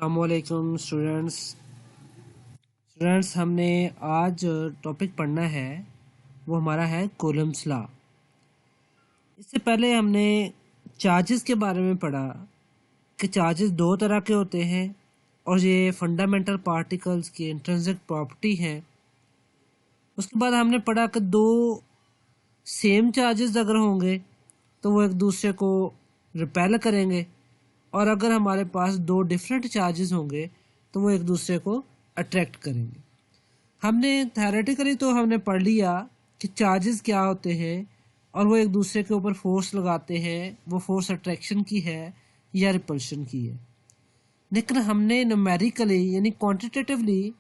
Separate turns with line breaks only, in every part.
अस्सलामुअलैकुम स्टूडेंट्स हमने आज टॉपिक पढ़ना है वो हमारा है कूलम्ब्स लॉ। इससे पहले हमने चार्जेस के बारे में पढ़ा कि चार्जेस दो तरह के होते हैं और ये फंडामेंटल पार्टिकल्स की इंट्रिंसिक प्रॉपर्टी है। उसके बाद हमने पढ़ा कि दो सेम चार्जेस अगर होंगे तो वो एक दूसरे को रिपेल करेंगे, और अगर हमारे पास दो डिफरेंट चार्जेस होंगे तो वो एक दूसरे को अट्रैक्ट करेंगे। हमने थ्योरेटिकली तो हमने पढ़ लिया कि चार्जेस क्या होते हैं और वो एक दूसरे के ऊपर फोर्स लगाते हैं, वो फोर्स अट्रैक्शन की है या रिपल्शन की है। लेकिन हमने न्यूमेरिकली यानी क्वांटिटेटिवली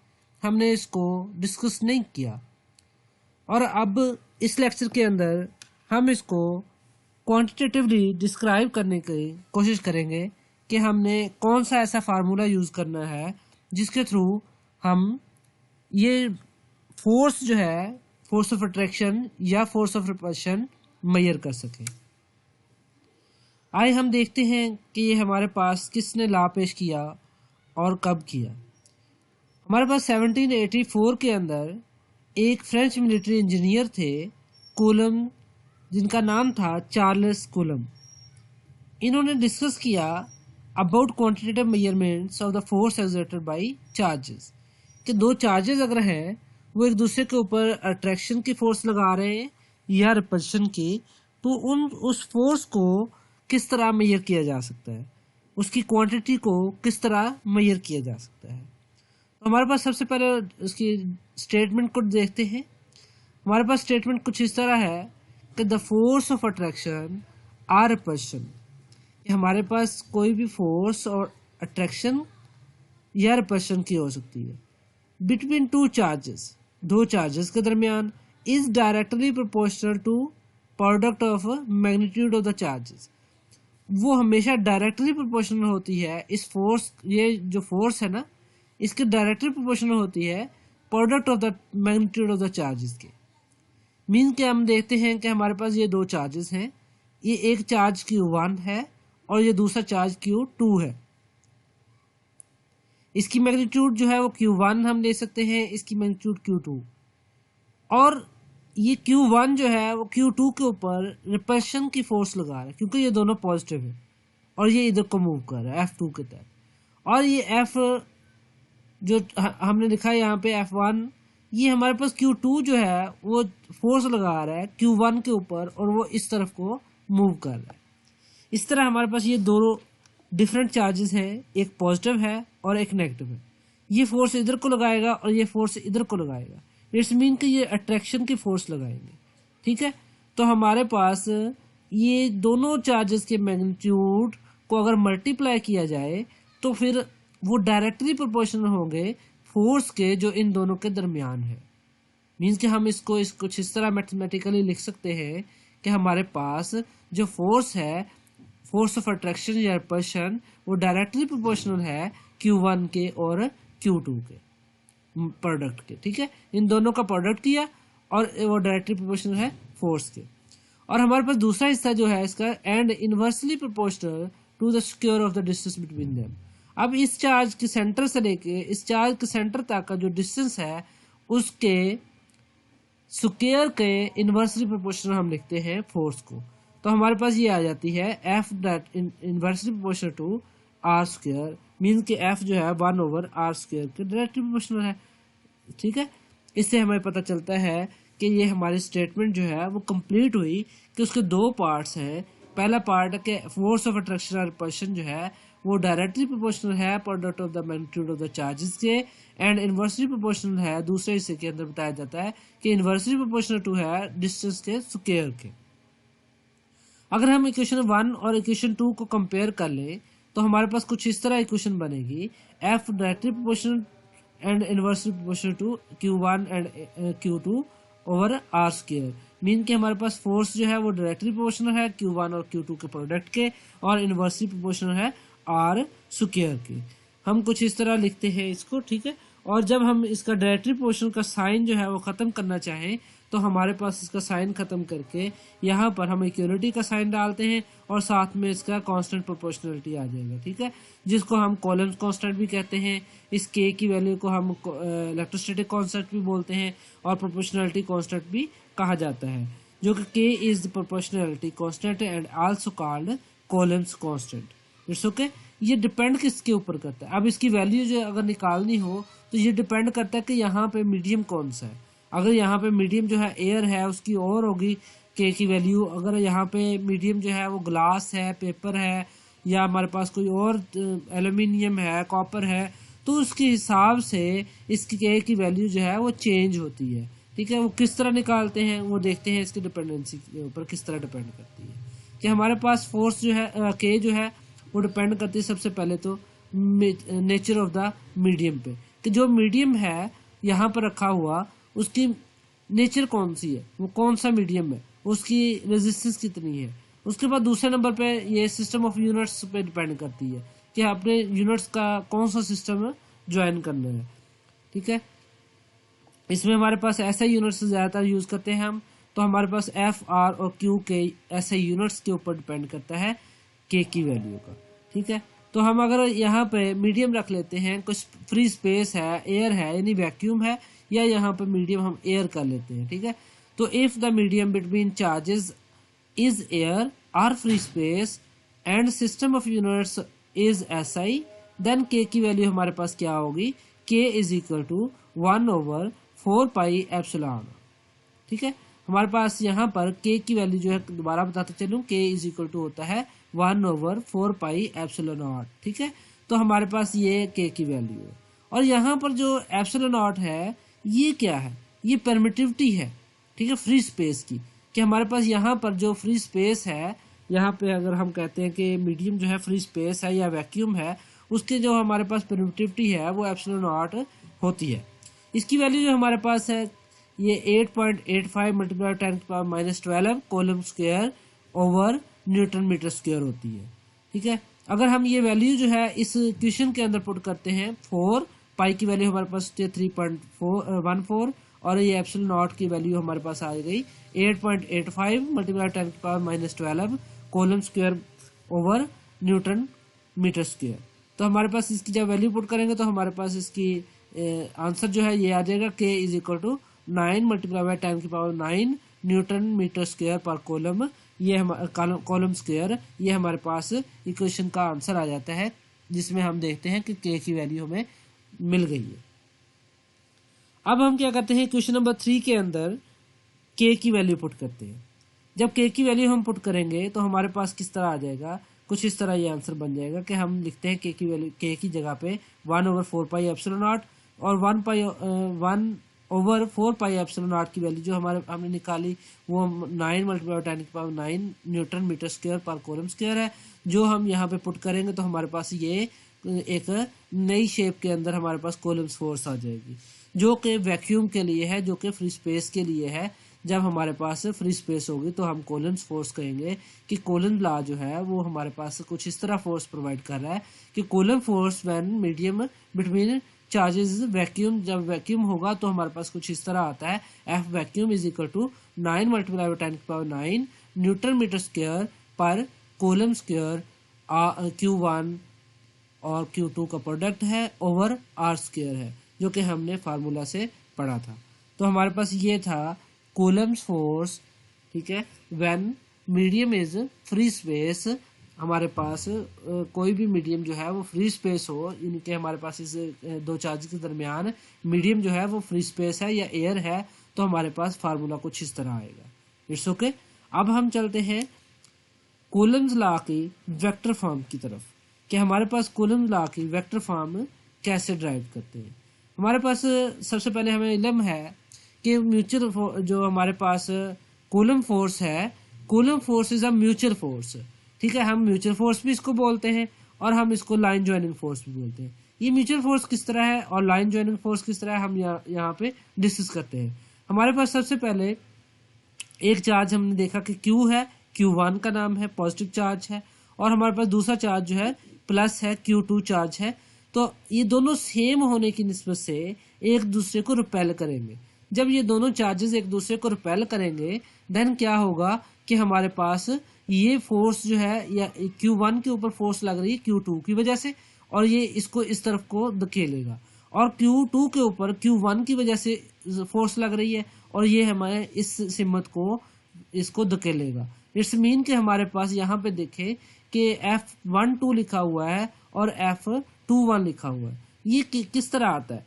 हमने इसको डिस्कस नहीं किया, और अब इस लेक्चर के अंदर हम इसको क्वांटिटेटिवली डिस्क्राइब करने की कोशिश करेंगे कि हमने कौन सा ऐसा फार्मूला यूज़ करना है जिसके थ्रू हम ये फोर्स जो है, फोर्स ऑफ अट्रैक्शन या फोर्स ऑफ रिपल्शन मेजर कर सकें। आइए हम देखते हैं कि ये हमारे पास किसने लॉ पेश किया और कब किया। हमारे पास 1784 के अंदर एक फ्रेंच मिलिट्री इंजीनियर थे कूलम, जिनका नाम था चार्ल्स कूलम। इन्होंने डिस्कस किया about quantitative measurements of the force exerted by charges, कि दो चार्जेस अगर हैं वो एक दूसरे के ऊपर अट्रैक्शन की फोर्स लगा रहे हैं या रिपल्शन की, तो उस फोर्स को किस तरह मेजर किया जा सकता है, उसकी क्वांटिटी को किस तरह मेजर किया जा सकता है। तो हमारे पास सबसे पहले उसकी स्टेटमेंट को देखते हैं। हमारे पास स्टेटमेंट कुछ इस तरह है कि the force of attraction or repulsion, हमारे पास कोई भी फोर्स और अट्रैक्शन या रिपल्शन की हो सकती है बिटवीन टू चार्जेस, दो चार्जेस के दरमियान, is directly proportional to product of magnitude of the charges. वो हमेशा डायरेक्टली प्रोपोर्शनल होती है इस फोर्स, ये जो फोर्स है ना, इसके डायरेक्टली प्रोपोर्शनल होती है product of the magnitude of the charges के। मीन के हम देखते हैं कि हमारे पास ये दो चार्जेस हैं, ये एक चार्ज Q1 है और ये दूसरा चार्ज Q2 है। इसकी मैग्नीट्यूड जो है वो Q1 हम ले सकते हैं, इसकी मैग्नीट्यूड Q2, और ये Q1 जो है वो Q2 के ऊपर रिपल्शन की फोर्स लगा रहा है क्योंकि ये दोनों पॉजिटिव है और ये इधर को मूव कर रहा है F2 के तहत। और ये F जो हमने लिखा है यहाँ पे F1, ये हमारे पास Q2 जो है वो फोर्स लगा रहा है Q1 के ऊपर और वो इस तरफ को मूव कर रहा है। इस तरह हमारे पास ये दोनों डिफरेंट चार्जेस हैं, एक पॉजिटिव है और एक नेगेटिव है। ये फोर्स इधर को लगाएगा और ये फोर्स इधर को लगाएगा, इट्स मीन कि ये अट्रैक्शन की फोर्स लगाएंगे। ठीक है, तो हमारे पास ये दोनों चार्जेस के मैग्नीट्यूड को अगर मल्टीप्लाई किया जाए तो फिर वो डायरेक्टली प्रोपोर्शनल होंगे फोर्स के जो इन दोनों के दरमियान है। मीन्स कि हम इसको कुछ इस तरह मैथमेटिकली लिख सकते हैं कि हमारे पास जो फोर्स है, फोर्स ऑफ अट्रैक्शन या रिपल्शन, वो डायरेक्टली प्रोपोर्शनल है Q1 के और Q2 के प्रोडक्ट के। ठीक है, इन दोनों का प्रोडक्ट किया और वो डायरेक्टली प्रोपोर्शनल है फोर्स के। और हमारे पास दूसरा हिस्सा जो है इसका, and inversely proportional to the square of the distance between them. अब इस चार्ज के सेंटर से लेके इस चार्ज के सेंटर तक का जो डिस्टेंस है उसके स्क्वायर के इनवर्सली प्रोपोर्शनल हम लिखते हैं फोर्स को। तो हमारे पास ये आ जाती है F that inversely proportional to R square, mean कि F जो है 1/r स्क्वायर के डायरेक्टली प्रोपोर्शनल है। ठीक है, इससे हमें पता चलता है कि ये हमारी स्टेटमेंट जो है वो कंप्लीट हुई कि उसके दो पार्ट्स हैं। पहला पार्ट है कि फोर्स ऑफ अट्रैक्शन और रिपल्शन जो है वो डायरेक्टली प्रोपोर्शनल है product of the magnitude of the charges के, एंड इनवर्सली प्रोपोर्शनल है दूसरे हिस्से के अंदर बताया जाता है कि इनवर्सली प्रोपोर्शनल टू है डिस्टेंस के स्क्वायर के। अगर हम इक्वेशन 1 और इक्वेशन 2 को कंपेयर कर लें तो हमारे पास कुछ इस तरह इक्वेशन बनेगी, F directly proportional and inversely proportional to Q1 and Q2 over R square. Mean कि हमारे पास फोर्स जो है वो डायरेक्टली प्रोपोर्शनल है Q1 और Q2 के प्रोडक्ट के और इनवर्सली प्रोपोर्शनल है R स्क्वायर के। हम कुछ इस तरह लिखते हैं इसको। ठीक है, और जब हम इसका डायरेक्टली प्रोपोर्शनल का साइन जो है वो ख़त्म करना चाहें तो हमारे पास इसका साइन खत्म करके यहाँ पर हम इक्वलिटी का साइन डालते हैं और साथ में इसका कांस्टेंट प्रोपोर्शनलिटी आ जाएगा, ठीक है, जिसको हम कॉलम्स कांस्टेंट भी कहते हैं। इस के की वैल्यू को हम इलेक्ट्रोस्टैटिक कांस्टेंट भी बोलते हैं और प्रोपोर्शनलिटी कांस्टेंट भी कहा जाता है, जो कि के is the proportionality constant and also called columns constant. It's okay. ये डिपेंड किसके ऊपर करता है, अब इसकी वैल्यू जो अगर निकालनी हो तो ये डिपेंड करता है कि यहाँ पे मीडियम कौन सा है। अगर यहाँ पे मीडियम जो है एयर है उसकी और होगी के की वैल्यू, अगर यहाँ पे मीडियम जो है वो ग्लास है, पेपर है, या हमारे पास कोई और एल्यूमिनियम है, कॉपर है, तो उसके हिसाब से इसकी के की वैल्यू जो है वो चेंज होती है, ठीक है। वो किस तरह निकालते हैं वो देखते हैं, इसकी डिपेंडेंसी के ऊपर किस तरह डिपेंड करती है कि हमारे पास फोर्स जो है के जो है वो डिपेंड करती है सबसे पहले तो नेचर ऑफ द मीडियम पे, कि जो मीडियम है यहाँ पर रखा हुआ उसकी नेचर कौन सी है, वो कौन सा मीडियम है, उसकी रेजिस्टेंस कितनी है। उसके बाद दूसरे नंबर पे ये सिस्टम ऑफ यूनिट्स पे डिपेंड करती है कि आपने यूनिट्स का कौन सा सिस्टम ज्वाइन करना है, ठीक है। इसमें हमारे पास ऐसे यूनिट्स ज़्यादातर यूज़ करते हैं हम, तो हमारे पास एफ आर और क्यू के ऐसे यूनिट्स के ऊपर डिपेंड करता है के की वैल्यू का, ठीक है। तो हम अगर यहाँ पे मीडियम रख लेते हैं, कुछ फ्री स्पेस है, एयर है यानी वैक्यूम है, या यहाँ पे मीडियम हम एयर कर लेते हैं, ठीक है। तो if the medium between charges is air or free space and system of units is S I, then K की वैल्यू हमारे पास क्या होगी, K is equal to 1/4 pi epsilon, ठीक है। हमारे पास यहाँ पर के की वैल्यू जो है दोबारा बताते चलूँ, के इज इक्वल टू होता है 1/4 पाई एप्सिलॉन नॉट, ठीक है। तो हमारे पास ये के की वैल्यू है, और यहाँ पर जो एप्सिलॉन नॉट है ये क्या है, ये परमिटिविटी है, ठीक है, फ्री स्पेस की, कि हमारे पास यहाँ पर जो फ्री स्पेस है, यहाँ पे अगर हम कहते हैं कि मीडियम जो है फ्री स्पेस है या वैक्यूम है, उसके जो हमारे पास परमिटिविटी है वो एप्सिलॉन नॉट होती है। इसकी वैल्यू जो हमारे पास है ये 8.85 multiply 10⁻12 coulomb square over newton metre square होती है, ठीक है। अगर हम ये वैल्यू जो है इस क्वेश्चन के अंदर पुट करते हैं, 4 पाई की वैल्यू हमारे पास 3.14 और ये एप्सिलॉन नॉट की वैल्यू हमारे पास आ गई 8.85 multiply 10⁻12 coulomb square over newton metre square. तो हमारे पास इसकी जब वैल्यू पुट करेंगे तो हमारे पास इसकी आंसर जो है ये आ जाएगा, K is equal to 9 multiply by 10⁻9 newton metre square पर कोलम, ये कॉलम स्क्वायर, ये हमारे पास इक्वेशन का आंसर आ जाता है, जिसमें हम देखते हैं कि के की वैल्यू हमें मिल गई है। अब हम क्या करते हैं, क्वेश्चन नंबर 3 के अंदर के की वैल्यू पुट करते हैं। जब के की वैल्यू हम पुट करेंगे तो हमारे पास किस तरह आ जाएगा, कुछ इस तरह ये आंसर बन जाएगा कि हम लिखते हैं के की वैल्यू, के की जगह पे 1/4 पाई एप्सिलॉन नॉट और 1/4 पाई एप्सिलॉन नॉट की वैल्यू जो हमने निकाली वो 9 मल्टीप्लाई 10⁻9 न्यूटन मीटर स्क्वायर पर कोलम स्क्वायर है। जो हम यहाँ पे पुट करेंगे तो हमारे पास ये एक नई शेप के अंदर हमारे पास कोलम्स फोर्स आ जाएगी, जो कि वैक्यूम के लिए है, जो कि फ्री स्पेस के लिए है। जब हमारे पास फ्री स्पेस होगी तो हम कोलम्स फोर्स कहेंगे कि कोलन लॉ जो है वो हमारे पास कुछ इस तरह फोर्स प्रोवाइड कर रहा है कि coulomb force when medium between charges vacuum, जब वैक्यूम होगा तो हमारे पास कुछ इस तरह आता है, F vacuum is equal to 9 multiply by 10⁻9 newton metre square पर कोलम स्क्वायर Q1 और Q2 का प्रोडक्ट है ओवर आर स्क्वायर है, जो कि हमने फार्मूला से पढ़ा था। तो हमारे पास ये था कोलम्स फोर्स, ठीक है, when medium is free space, हमारे पास कोई भी मीडियम जो है वो फ्री स्पेस हो, इनके हमारे पास इस दो चार्ज के दरमियान मीडियम जो है वो फ्री स्पेस है या एयर है, तो हमारे पास फार्मूला कुछ इस तरह आएगा। It's okay. अब हम चलते हैं कूलम्स लॉ की वेक्टर फॉर्म की तरफ, कि हमारे पास कूलम्स लॉ की वेक्टर फॉर्म कैसे ड्राइव करते हैं। हमारे पास सबसे पहले हमें इल्म है कि म्यूचुअल जो हमारे पास कूलम फोर्स है, coulomb force is a mutual force, ठीक है। हम म्यूचुअल फोर्स भी इसको बोलते हैं और हम इसको लाइन ज्वाइनिंग फोर्स भी बोलते हैं। ये म्यूचुअल फोर्स किस तरह है और लाइन ज्वाइनिंग फोर्स किस तरह है, हम यहाँ पे डिस्कस करते हैं। हमारे पास सबसे पहले एक चार्ज हमने देखा कि Q है, Q1 का नाम है, पॉजिटिव चार्ज है, और हमारे पास दूसरा चार्ज जो है प्लस है, Q2 चार्ज है। तो ये दोनों सेम होने की निस्बत से एक दूसरे को रिपेल करेंगे। जब ये दोनों चार्जेस एक दूसरे को रिपेल करेंगे देन क्या होगा कि हमारे पास ये फोर्स जो है या Q1 के ऊपर फोर्स लग रही है Q2 की वजह से, और ये इसको इस तरफ को धकेलेगा, और Q2 के ऊपर Q1 की वजह से फोर्स लग रही है और ये हमारे इस सिमत को इसको धकेलेगा। इट्स मीन कि हमारे पास यहाँ पे देखें कि F12 लिखा हुआ है और F21 लिखा हुआ है। ये किस तरह आता है,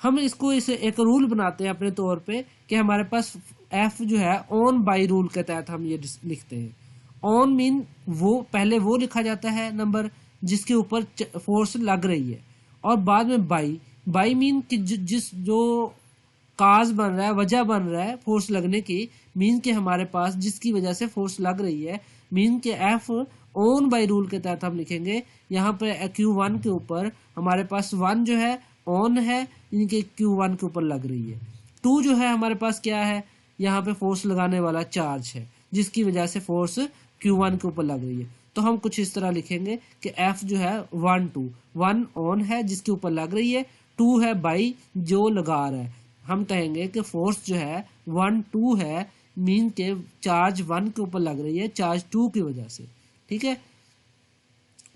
हम इसको इसे एक रूल बनाते हैं अपने तौर पे कि हमारे पास F जो है ऑन बाई रूल के तहत हम ये लिखते हैं। ऑन मीन वो पहले वो लिखा जाता है नंबर जिसके ऊपर फोर्स लग रही है, और बाद में बाई मीन कि जिस जो काज बन रहा है, वजह बन रहा है फोर्स लगने की, मीन कि हमारे पास जिसकी वजह से फोर्स लग रही है, मीन के F ऑन बाई रूल के तहत हम लिखेंगे। यहाँ पे Q1 के ऊपर हमारे पास 1 जो है ऑन है, इनके Q1 के ऊपर लग रही है। 2 जो है हमारे पास क्या है, यहाँ पे फोर्स लगाने वाला चार्ज है जिसकी वजह से फोर्स Q1 के ऊपर लग रही है। तो हम कुछ इस तरह लिखेंगे कि F जो है 1 ऑन है जिसके ऊपर लग रही है, 2 है बाई जो लगा रहा है। हम कहेंगे कि फोर्स जो है 1 2 है, मीन के चार्ज 1 के ऊपर लग रही है चार्ज 2 की वजह से, ठीक है।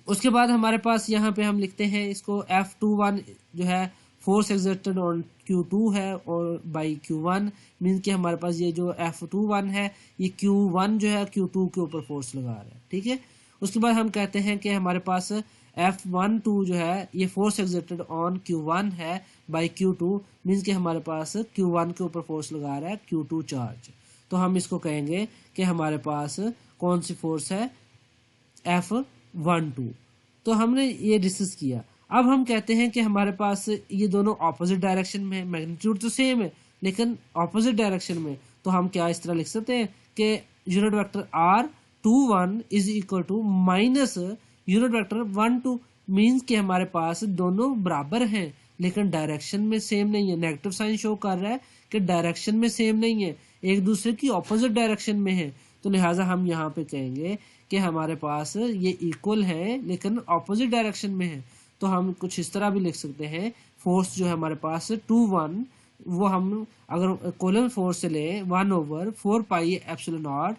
उसके बाद हमारे पास यहाँ पे हम लिखते हैं इसको F21 जो है फोर्स एक्सर्टेड ऑन Q2 है और बाई Q1, मीन कि हमारे पास ये जो F21 है ये Q1 जो है Q2 के ऊपर फोर्स लगा रहा है, ठीक है। उसके बाद हम कहते हैं कि हमारे पास F12 जो है ये फोर्स एक्सर्टेड ऑन Q1 है बाई Q2, मीन्स कि हमारे पास Q1 के ऊपर फोर्स लगा रहा है Q2 चार्ज। तो हम इसको कहेंगे कि हमारे पास कौन सी फोर्स है, F12। तो हमने ये डिस्कस किया। अब हम कहते हैं कि हमारे पास ये दोनों ऑपोजिट डायरेक्शन में है, मैग्नीट्यूड तो सेम है लेकिन ऑपोजिट डायरेक्शन में। तो हम क्या इस तरह लिख सकते हैं कि unit vector R21 is equal to minus unit vector 1 2, means कि हमारे पास दोनों बराबर हैं लेकिन डायरेक्शन में सेम नहीं है। नेगेटिव साइन शो कर रहा है कि डायरेक्शन में सेम नहीं है, एक दूसरे की ऑपोजिट डायरेक्शन में है। तो लिहाजा हम यहाँ पे कहेंगे कि हमारे पास ये इक्वल है लेकिन ऑपोजिट डायरेक्शन में है। तो हम कुछ इस तरह भी लिख सकते हैं, फोर्स जो है हमारे पास 2 1, वो हम अगर कोलन फोर्स से ले 1/4 pi epsilon naught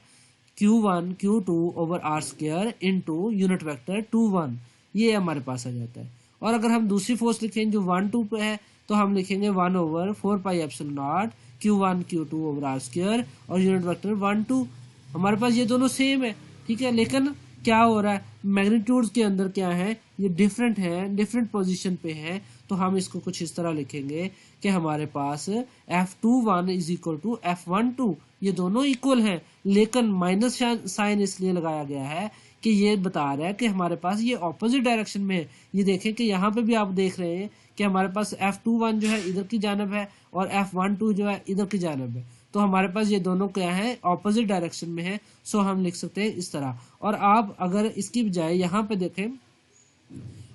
Q1 Q2 over R square into unit vector 2 1, ये हमारे पास आ जाता है। और अगर हम दूसरी फोर्स लिखें जो 1 2 पे है तो हम लिखेंगे 1/4 pi epsilon naught Q1 Q2 over R square और यूनिट वेक्टर 1 2। हमारे पास ये दोनों सेम है, ठीक है, लेकिन क्या हो रहा है, मैग्नीट्यूड्स के अंदर क्या है, ये डिफरेंट है, डिफरेंट पोजीशन पे है। तो हम इसको कुछ इस तरह लिखेंगे कि हमारे पास F21 is equal to F12, ये दोनों इक्वल हैं लेकिन माइनस साइन इसलिए लगाया गया है कि ये बता रहा है कि हमारे पास ये ऑपोजिट डायरेक्शन में है। ये देखें कि यहाँ पे भी आप देख रहे हैं कि हमारे पास F21 जो है इधर की जानब है और F12 जो है इधर की जानब है। तो हमारे पास ये दोनों क्या है, ऑपोजिट डायरेक्शन में है। सो हम लिख सकते हैं इस तरह। और आप अगर इसकी बजाय यहाँ पे देखें,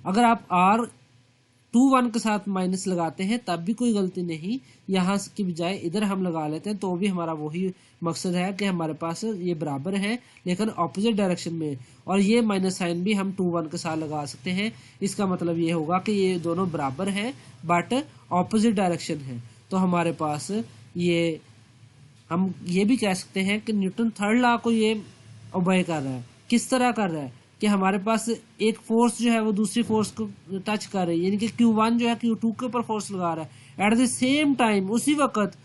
अगर आप R21 के साथ माइनस लगाते हैं तब भी कोई गलती नहीं, यहाँ की बजाय इधर हम लगा लेते हैं तो भी हमारा वही मकसद है कि हमारे पास ये बराबर है लेकिन ऑपोजिट डायरेक्शन में। और ये माइनस साइन भी हम 2 1 के साथ लगा सकते हैं। इसका मतलब ये होगा कि ये दोनों बराबर हैं बट ऑपोजिट डायरेक्शन है। तो हमारे पास ये हम ये भी कह सकते हैं कि न्यूटन थर्ड लॉ को ये ओबे कर रहा है। किस तरह कर रहा है कि हमारे पास एक फोर्स जो है वो दूसरी फोर्स को टच कर रही है, यानी कि Q1 जो है Q2 के ऊपर फोर्स लगा रहा है। एट द सेम टाइम, उसी वक्त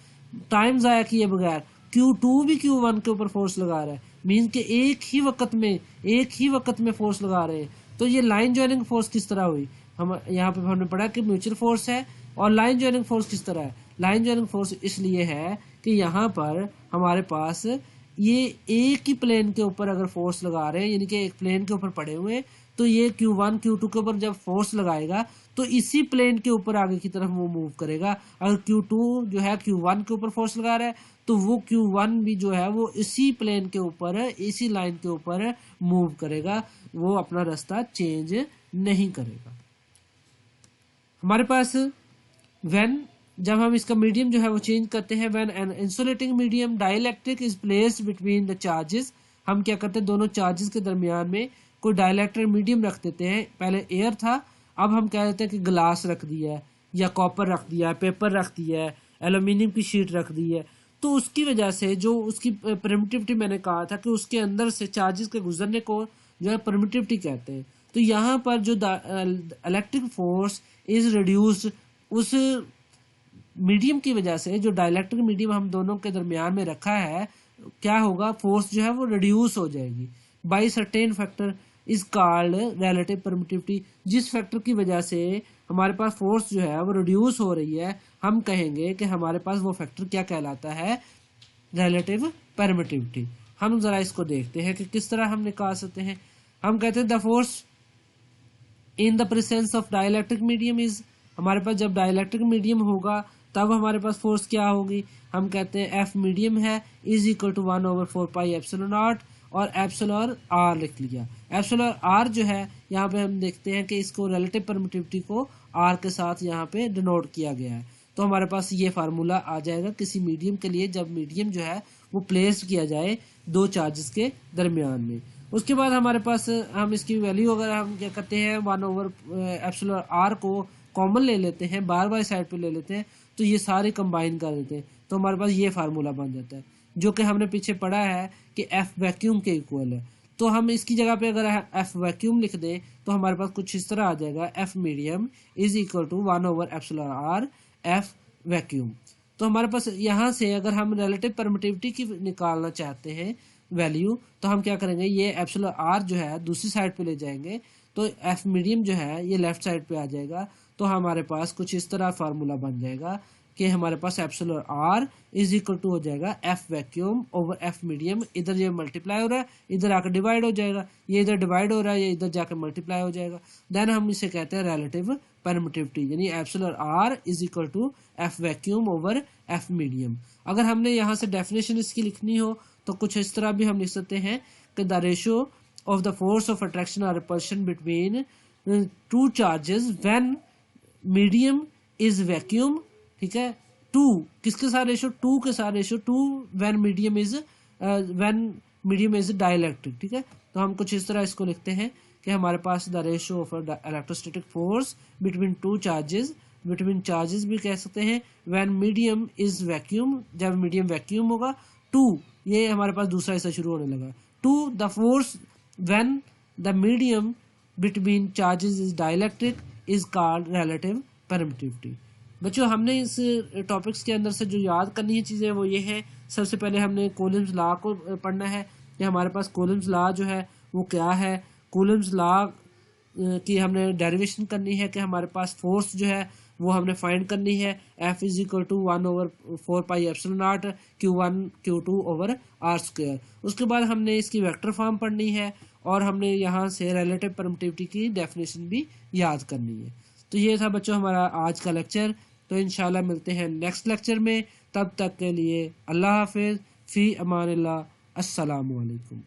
टाइम जाया किए बगैर Q2 भी Q1 के ऊपर फोर्स लगा रहा है, मीन के एक ही वक्त में फोर्स लगा रहे हैं। तो ये लाइन ज्वाइनिंग फोर्स किस तरह हुई, हम यहाँ पे हमने पढ़ा कि म्यूचुअल फोर्स है। और लाइन ज्वाइनिंग फोर्स किस तरह है, लाइन ज्वाइनिंग फोर्स इसलिए है कि यहाँ पर हमारे पास ये एक ही प्लेन के ऊपर अगर फोर्स लगा रहे हैं, यानी कि एक प्लेन के ऊपर पड़े हुए हैं, तो ये Q1 Q2 के ऊपर जब फोर्स लगाएगा तो इसी प्लेन के ऊपर आगे की तरफ वो मूव करेगा। अगर Q2 जो है Q1 के ऊपर फोर्स लगा रहा है तो वो Q1 भी जो है वो इसी प्लेन के ऊपर, इसी लाइन के ऊपर मूव करेगा, वो अपना रास्ता चेंज नहीं करेगा। हमारे पास जब हम इसका मीडियम जो है वो चेंज करते हैं, when an insulating medium dielectric is placed between the charges, हम क्या करते हैं दोनों चार्जेस के दरमियान में कोई डाइलेक्ट्रिक मीडियम रख देते हैं। पहले एयर था, अब हम कह देते हैं कि ग्लास रख दिया है या कॉपर रख दिया है, पेपर रख दिया है, एल्यूमिनियम की शीट रख दी है, तो उसकी वजह से जो उसकी परमिटिविटी मैंने कहा था कि उसके अंदर से चार्जेस के गुजरने को जो है परमिटिविटी कहते हैं। तो यहाँ पर जो इलेक्ट्रिक फोर्स इज रिड्यूस्ड उस मीडियम की वजह से, जो डाइलेक्ट्रिक मीडियम हम दोनों के दरमियान में रखा है, क्या होगा, फोर्स जो है वो रिड्यूस हो जाएगी by certain factor is called relative permittivity. जिस फैक्टर की वजह से हमारे पास फोर्स जो है वो रिड्यूस हो रही है, हम कहेंगे कि हमारे पास वो फैक्टर क्या कहलाता है, रिलेटिव परमिटिविटी। हम जरा इसको देखते हैं कि किस तरह हम निकाल सकते हैं। हम कहते हैं the force in the presence of dielectric medium is, हमारे पास जब डाइलेक्ट्रिक मीडियम होगा तब हमारे पास फोर्स क्या होगी, हम कहते हैं एफ मीडियम है is equal to 1/4 pi epsilon naught, और एप्सिलॉन आर लिख लिया। एप्सिलॉन आर जो है यहाँ पे हम देखते हैं कि इसको रिलेटिव परमिटिविटी को आर के साथ यहाँ पे डिनोट किया गया है। तो हमारे पास ये फार्मूला आ जाएगा किसी मीडियम के लिए, जब मीडियम जो है वो प्लेस्ड किया जाए दो चार्जेस के दरमियान में। उसके बाद हमारे पास हम इसकी वैल्यू अगर हम क्या करते हैं 1/एप्सिलॉन आर को कॉमन ले लेते हैं, बार बार साइड पे ले लेते हैं, तो ये सारे कंबाइन कर देते हैं, तो हमारे पास ये फार्मूला बन जाता है जो कि हमने पीछे पढ़ा है कि एफ वैक्यूम के इक्वल है। तो हम इसकी जगह पे अगर एफ वैक्यूम लिख दें तो हमारे पास कुछ इस तरह आ जाएगा, F medium is equal to 1/एप्सिलॉन आर एफ वैक्यूम। तो हमारे पास यहाँ से अगर हम रिलेटिव परमिटिविटी की निकालना चाहते हैं वैल्यू, तो हम क्या करेंगे, ये एप्सिलॉन आर जो है दूसरी साइड पे ले जाएंगे, तो एफ मीडियम जो है ये लेफ्ट साइड पे आ जाएगा। तो हमारे पास कुछ इस तरह फार्मूला बन जाएगा कि हमारे पास epsilon R is equal to हो जाएगा F vacuum over F medium. इधर ये मल्टीप्लाई हो रहा है, इधर आकर डिवाइड हो जाएगा, ये इधर डिवाइड हो रहा है, ये इधर जाकर मल्टीप्लाई हो जाएगा। देन हम इसे कहते हैं रिलेटिव परमिटिविटी, यानी epsilon R is equal to F vacuum over F medium. अगर हमने यहाँ से डेफिनेशन इसकी लिखनी हो तो कुछ इस तरह भी हम लिख सकते हैं कि the ratio of the force of attraction और repulsion between two charges when medium is vacuum, ठीक है, टू किसके साथ रेशो, टू के साथ ratio, to when medium is dielectric, ठीक है। तो हम कुछ इस तरह इसको लिखते हैं कि हमारे पास the ratio of electrostatic force between two charges, between charges भी कह सकते हैं, व्हेन मीडियम इज वैक्यूम, जब मीडियम वैक्यूम होगा, टू ये हमारे पास दूसरा हिस्सा शुरू होने लगा, to the force when the medium between charges is dielectric is called relative permittivity. बच्चों हमने इस टॉपिक्स के अंदर से जो याद करनी है चीज़ें वो ये है, सबसे पहले हमने कूलम्स लॉ को पढ़ना है कि हमारे पास कूलम्स लॉ जो है वो क्या है। कूलम्स लॉ की हमने डेरिवेशन करनी है कि हमारे पास फोर्स जो है वो हमने फाइंड करनी है, F is equal to 1/4 pi epsilon naught Q1 Q2 over R square. उसके बाद हमने इसकी वेक्टर फॉर्म पढ़नी है और हमने यहाँ से रिलेटिव परमिटिविटी की डेफिनेशन भी याद करनी है। तो ये था बच्चों हमारा आज का लेक्चर। तो इंशाल्लाह मिलते हैं नेक्स्ट लेक्चर में, तब तक के लिए अल्लाह हाफिज़, फ़ी अमानिल्लाह, अस्सलामु अलैकुम।